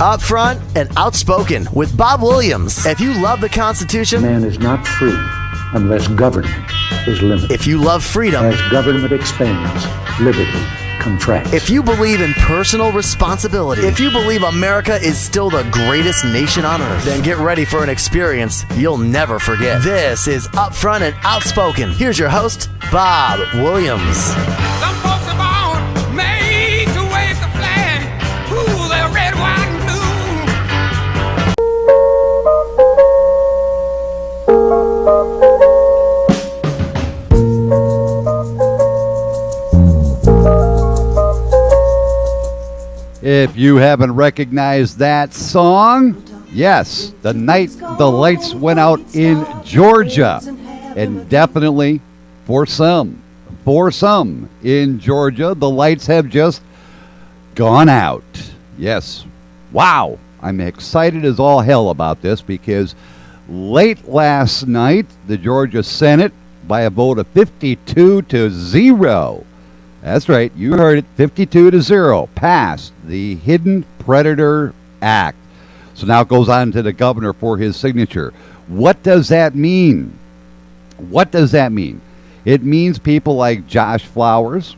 Upfront and Outspoken with Bob Williams. If you love the Constitution, man is not free unless government is limited. If you love freedom, as government expands, liberty contracts. If you believe in personal responsibility, if you believe America is still the greatest nation on earth, then get ready for an experience you'll never forget. This is Upfront and Outspoken. Here's your host, Bob Williams. Some folks are born made to wave the flag. Ooh, they're red, white, and blue. If you haven't recognized that song, yes, the night the lights went out in Georgia, and definitely for some in Georgia, the lights have just gone out. Yes. Wow. I'm excited as all hell about this because late last night, the Georgia Senate, by a vote of 52-0, that's right, you heard it, 52-0, passed the Hidden Predator Act. So now it goes on to the governor for his signature. What does that mean? What does that mean? It means people like Josh Flowers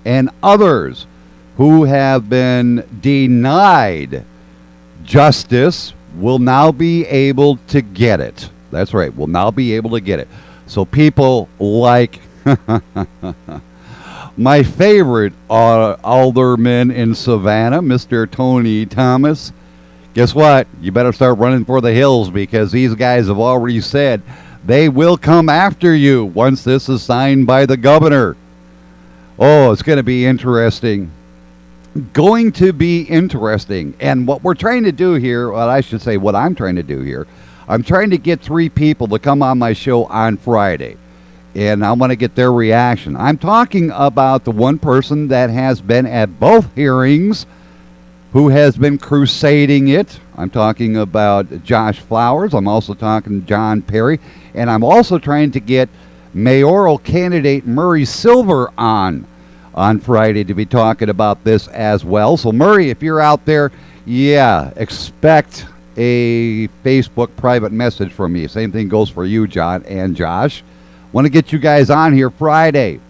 and others who have been denied justice will now be able to get it. That's right, will now be able to get it. So people like my favorite alderman in Savannah, Mr. Tony Thomas, guess what? You better start running for the hills because these guys have already said they will come after you once this is signed by the governor. Oh, it's going to be interesting. Going to be interesting. And what we're trying to do here, well, I should say what I'm trying to do here, I'm trying to get 3 people to come on my show on Friday. And I want to get their reaction. I'm talking about the one person that has been at both hearings, who has been crusading it. I'm talking about Josh Flowers. I'm also talking John Perry. And I'm also trying to get mayoral candidate Murray Silver on Friday to be talking about this as well. So, Murray, if you're out there, yeah, expect a Facebook private message from me. Same thing goes for you, John and Josh. Want to get you guys on here Friday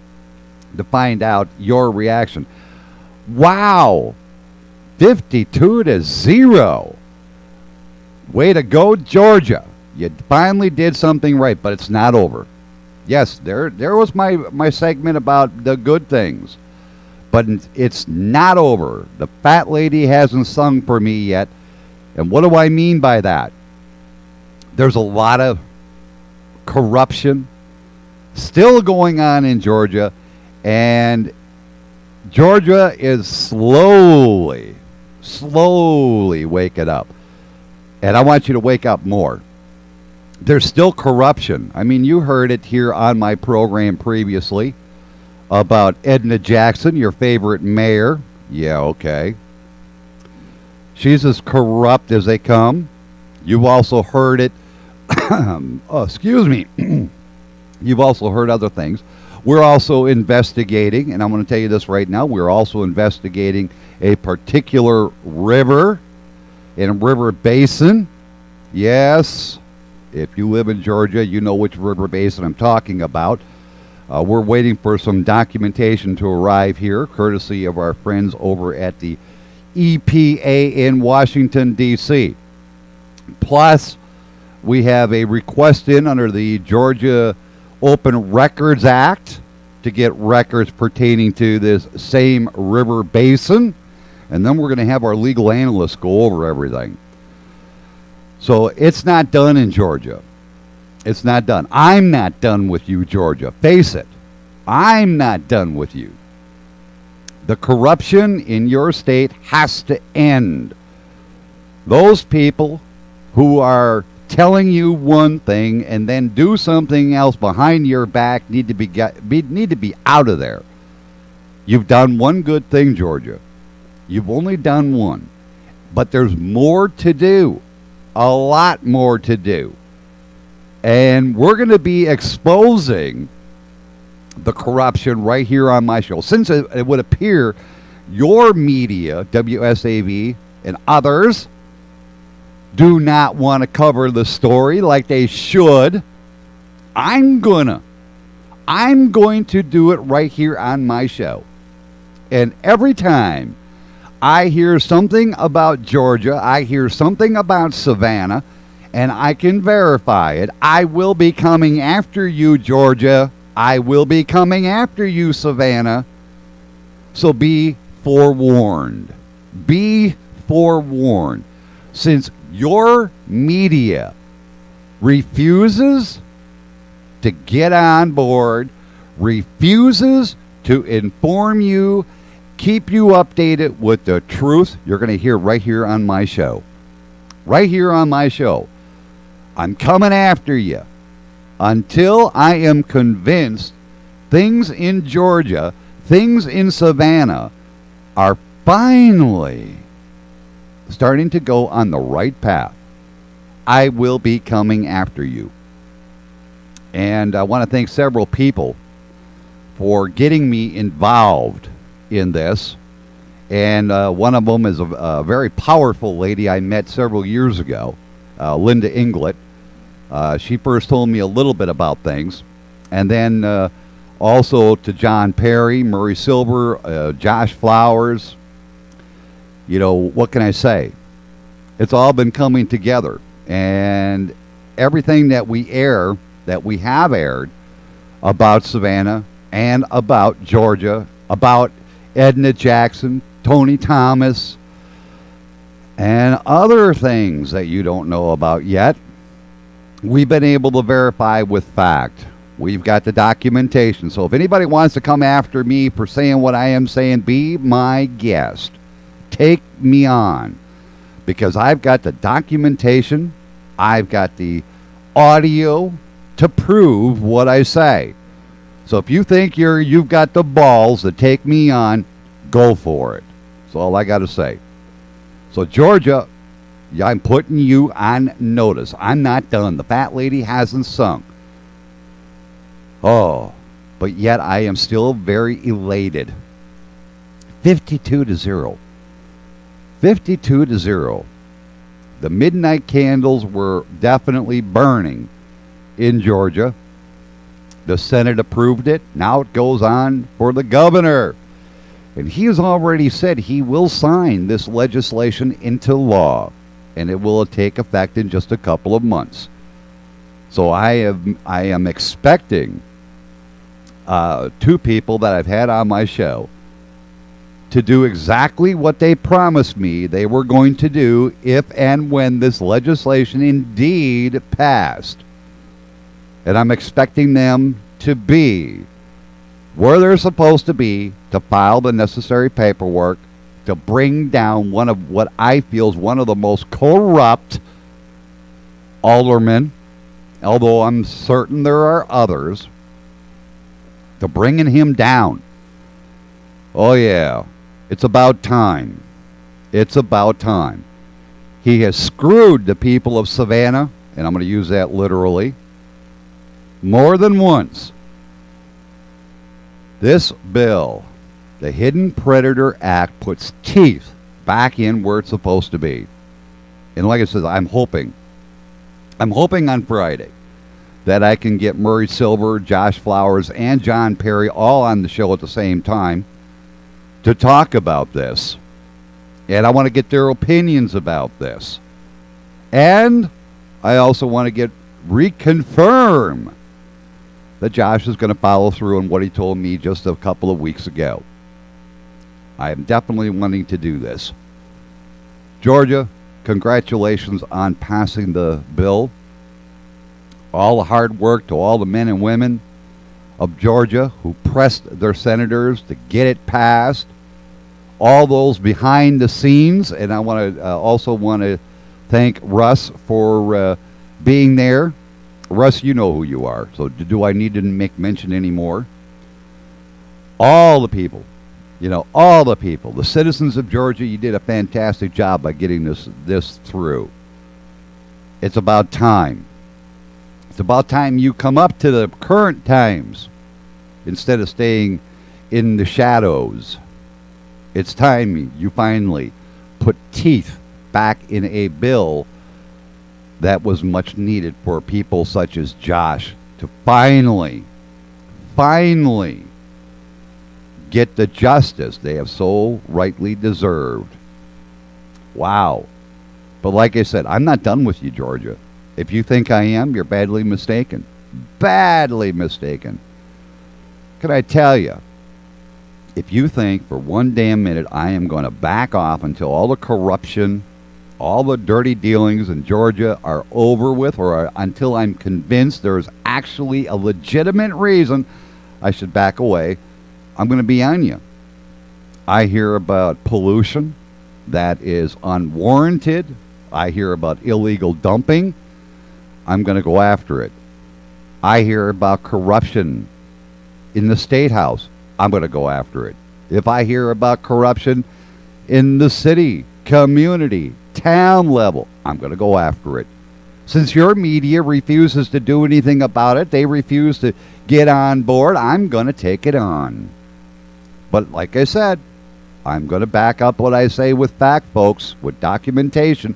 to find out your reaction. Wow, 52-0. Way to go, Georgia. You finally did something right, but it's not over. Yes, there was my segment about the good things, but it's not over. The fat lady hasn't sung for me yet. And what do I mean by that? There's a lot of corruption still going on in Georgia, and Georgia is slowly waking up. And I want you to wake up more. There's still corruption. I mean, you heard it here on my program previously about Edna Jackson, your favorite mayor. Yeah, okay. She's as corrupt as they come. You've also heard it. Excuse me. You've also heard other things. We're also investigating, and I'm going to tell you this right now, we're also investigating a particular river in a river basin. Yes, if you live in Georgia, you know which river basin I'm talking about. We're waiting for some documentation to arrive here, courtesy of our friends over at the EPA in Washington, D.C. Plus, we have a request in under the Georgia Open Records Act to get records pertaining to this same river basin. And then we're going to have our legal analysts go over everything. So it's not done in Georgia. It's not done. I'm not done with you, Georgia. Face it. I'm not done with you. The corruption in your state has to end. Those people who are telling you one thing and then do something else behind your back need to be out of there. You've done one good thing, Georgia. You've only done one. But there's more to do. A lot more to do. And we're going to be exposing the corruption right here on my show. Since it would appear your media, WSAV and others, do not want to cover the story like they should, I'm going to do it right here on my show. And every time I hear something about Georgia, I hear something about Savannah, and I can verify it, I will be coming after you, Georgia. I will be coming after you, Savannah. So be forewarned. Be forewarned. Since your media refuses to get on board, refuses to inform you, keep you updated with the truth, you're going to hear right here on my show. Right here on my show. I'm coming after you until I am convinced things in Georgia, things in Savannah are finally starting to go on the right path. I will be coming after you. And I want to thank several people for getting me involved in this. And one of them is a very powerful lady I met several years ago, Linda Inglet. She first told me a little bit about things. And then also to John Perry, Murray Silver, Josh Flowers. You know, what can I say? It's all been coming together. And everything that we have aired about Savannah and about Georgia, about Edna Jackson, Tony Thomas, and other things that you don't know about yet, we've been able to verify with fact. We've got the documentation. So if anybody wants to come after me for saying what I am saying, be my guest. Take me on. Because I've got the documentation. I've got the audio to prove what I say. So if you think you've got the balls to take me on, go for it. That's all I got to say. So Georgia, I'm putting you on notice. I'm not done. The fat lady hasn't sung. Oh, but yet I am still very elated. 52-0. 52-0. The midnight candles were definitely burning in Georgia. The Senate approved it. Now it goes on for the governor. And he has already said he will sign this legislation into law. And it will take effect in just a couple of months. So I am expecting two people that I've had on my show to do exactly what they promised me they were going to do if and when this legislation indeed passed. And I'm expecting them to be where they're supposed to be to file the necessary paperwork to bring down one of what I feel is one of the most corrupt aldermen, although I'm certain there are others, to bringing him down. Oh yeah, it's about time. It's about time. He has screwed the people of Savannah, and I'm going to use that literally, more than once. This bill, the Hidden Predator Act, puts teeth back in where it's supposed to be. And like I said, I'm hoping on Friday that I can get Murray Silver, Josh Flowers, and John Perry all on the show at the same time to talk about this. And I want to get their opinions about this. And I also want to reconfirm that Josh is going to follow through on what he told me just a couple of weeks ago. I am definitely wanting to do this. Georgia, congratulations on passing the bill. All the hard work to all the men and women of Georgia who pressed their senators to get it passed. All those behind the scenes, and I also want to thank Russ for being there. Russ, you know who you are, so do I need to make mention anymore? All the people, all the people, the citizens of Georgia, you did a fantastic job by getting this through. It's about time. It's about time you come up to the current times instead of staying in the shadows. It's time you finally put teeth back in a bill that was much needed for people such as Josh to finally get the justice they have so rightly deserved. Wow. But like I said, I'm not done with you, Georgia. If you think I am, you're badly mistaken. Badly mistaken. Can I tell you, if you think for one damn minute I am going to back off until all the corruption, all the dirty dealings in Georgia are over with, or until I'm convinced there's actually a legitimate reason I should back away, I'm going to be on you. I hear about pollution that is unwarranted. I hear about illegal dumping. I'm going to go after it. I hear about corruption in the State House. I'm going to go after it. If I hear about corruption in the city, community, town level, I'm going to go after it. Since your media refuses to do anything about it, they refuse to get on board, I'm going to take it on. But like I said, I'm going to back up what I say with fact, folks, with documentation.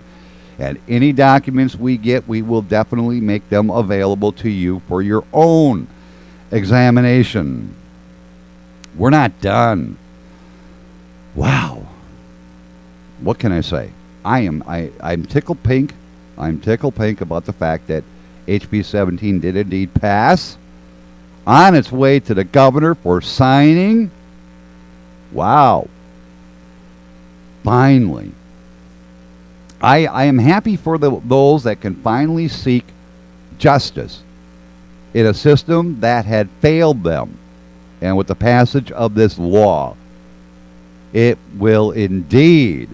And any documents we get, we will definitely make them available to you for your own examination. We're not done. Wow. What can I say? I'm tickled pink. I'm tickled pink about the fact that HB 17 did indeed pass, on its way to the governor for signing. Wow. Finally. I am happy for those that can finally seek justice in a system that had failed them. And with the passage of this law, it will indeed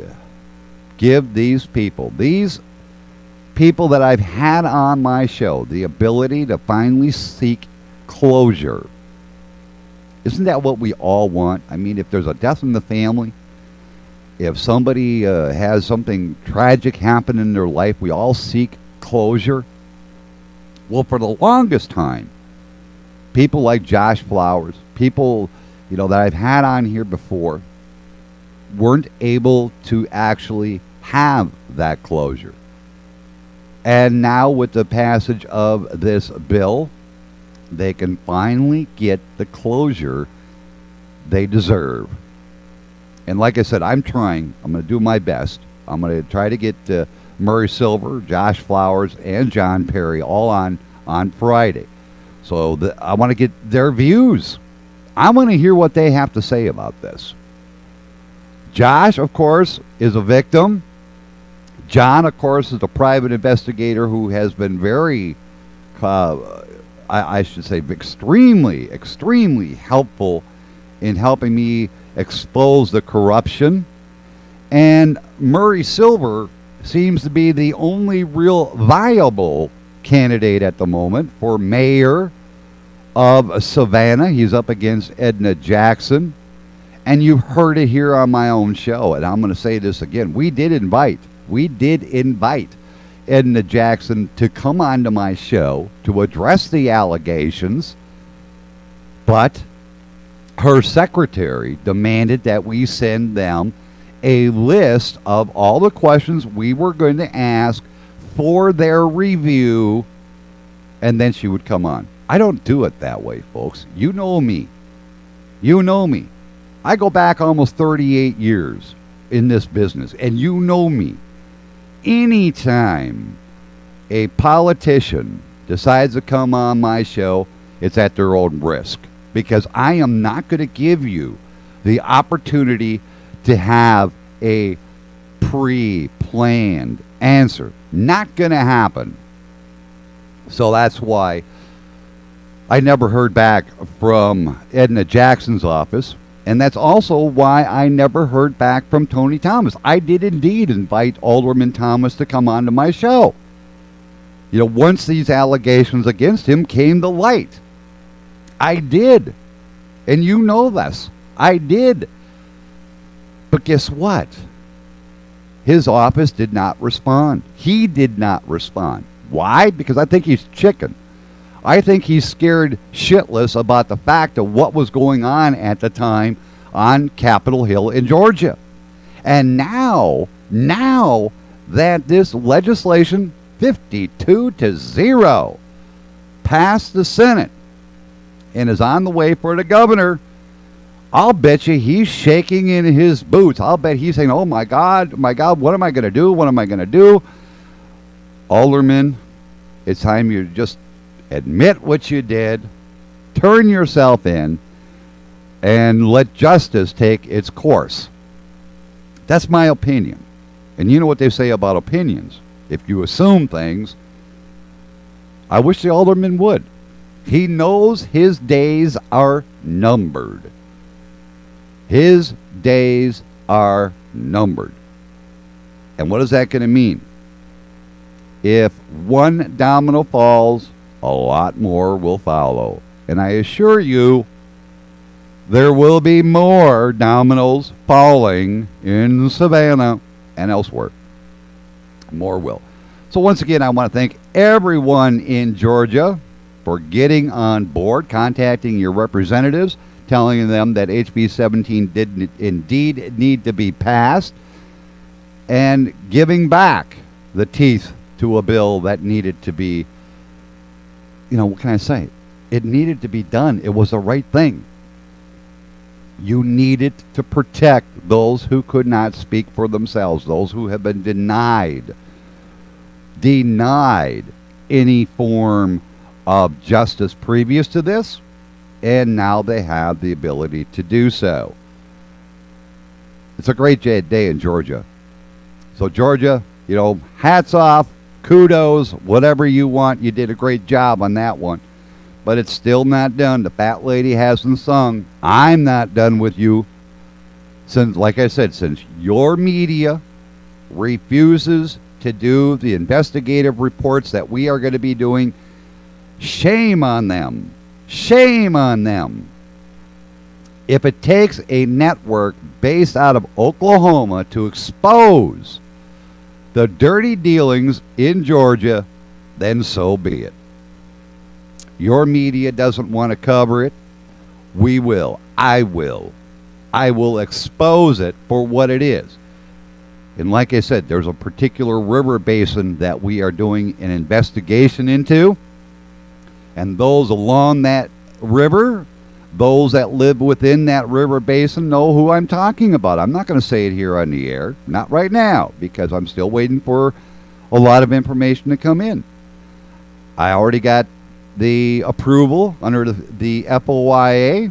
give these people that I've had on my show, the ability to finally seek closure. Isn't that what we all want? I mean, if there's a death in the family, if somebody has something tragic happen in their life, we all seek closure. Well, for the longest time, people like Josh Flowers, people that I've had on here before, weren't able to actually have that closure. And now with the passage of this bill, they can finally get the closure they deserve. And like I said, I'm trying. I'm going to do my best. I'm going to try to get Murray Silver, Josh Flowers, and John Perry all on Friday. So I want to get their views. I want to hear what they have to say about this. Josh, of course, is a victim. John, of course, is a private investigator who has been very, I should say, extremely helpful in helping me expose the corruption. And Murray Silver seems to be the only real viable candidate at the moment for mayor of Savannah. He's up against Edna Jackson. And you've heard it here on my own show, and I'm going to say this again. We did invite Edna Jackson to come onto my show to address the allegations, but her secretary demanded that we send them a list of all the questions we were going to ask for their review, and then she would come on. I don't do it that way, folks. You know me. I go back almost 38 years in this business, and you know me. Anytime a politician decides to come on my show, it's at their own risk, because I am not going to give you the opportunity to have a pre-planned answer. Not going to happen. So that's why I never heard back from Edna Jackson's office. And that's also why I never heard back from Tony Thomas. I did indeed invite Alderman Thomas to come on to my show. Once these allegations against him came to light. I did. And you know this. I did. But guess what? His office did not respond. He did not respond. Why? Because I think he's chicken. I think he's scared shitless about the fact of what was going on at the time on Capitol Hill in Georgia. And now that this legislation 52-0. Passed the Senate and is on the way for the governor. I'll bet you he's shaking in his boots. I'll bet he's saying, oh my God, what am I going to do? What am I going to do? Alderman, it's time you just admit what you did, turn yourself in, and let justice take its course. That's my opinion. And you know what they say about opinions. If you assume things, I wish the alderman would. He knows his days are numbered. His days are numbered. And what is that going to mean? If one domino falls, a lot more will follow. And I assure you, there will be more dominoes falling in Savannah and elsewhere. More will. So once again, I want to thank everyone in Georgia for getting on board, contacting your representatives, telling them that HB 17 did indeed need to be passed, and giving back the teeth to a bill that needed to be, what can I say? It needed to be done. It was the right thing. You needed to protect those who could not speak for themselves, those who have been denied any form of justice previous to this, and now they have the ability to do so. It's a great day in Georgia. So Georgia, hats off, kudos, whatever you want. You did a great job on that one. But it's still not done. The fat lady hasn't sung. I'm not done with you. Since your media refuses to do the investigative reports that we are going to be doing, shame on them. Shame on them. If it takes a network based out of Oklahoma to expose the dirty dealings in Georgia, then so be it. Your media doesn't want to cover it. We will. I will. I will expose it for what it is. And like I said, there's a particular river basin that we are doing an investigation into. And those along that river, those that live within that river basin know who I'm talking about. I'm not going to say it here on the air. Not right now, because I'm still waiting for a lot of information to come in. I already got the approval under the FOIA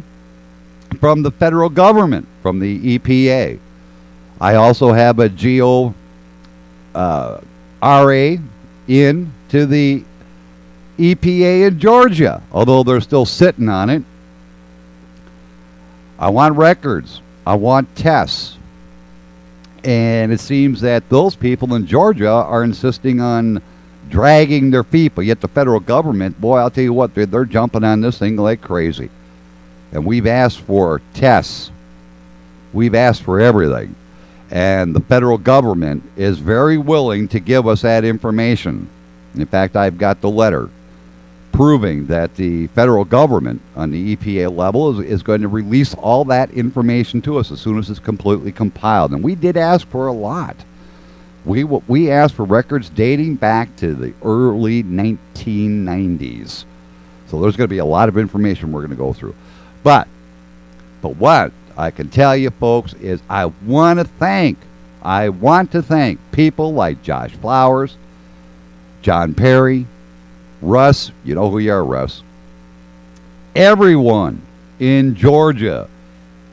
from the federal government, from the EPA. I also have a RA in to the EPA in Georgia, although they're still sitting on it. I want records. I want tests. And it seems that those people in Georgia are insisting on dragging their feet, but yet the federal government, boy, I'll tell you what, they're jumping on this thing like crazy. And we've asked for tests. We've asked for everything. And the federal government is very willing to give us that information. In fact, I've got the letter proving that the federal government on the EPA level is going to release all that information to us as soon as it's completely compiled. And we did ask for a lot. We asked for records dating back to the early 1990s. So there's going to be a lot of information we're going to go through. But what I can tell you, folks, is I want to thank people like Josh Flowers, John Perry, Russ, you know who you are, Russ. Everyone in Georgia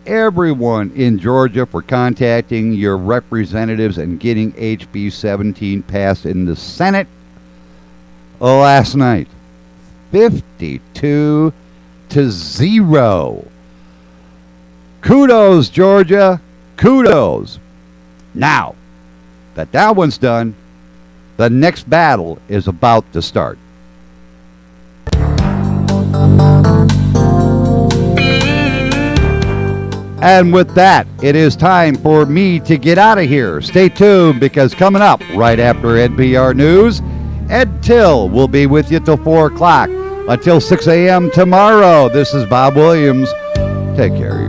for contacting your representatives and getting HB 17 passed in the Senate last night. 52-0. Kudos, Georgia. Kudos. Now that one's done, the next battle is about to start. And with that, it is time for me to get out of here. Stay tuned, because coming up right after NPR News, Ed Till will be with you till 4 o'clock. Until 6 a.m. tomorrow, this is Bob Williams. Take care.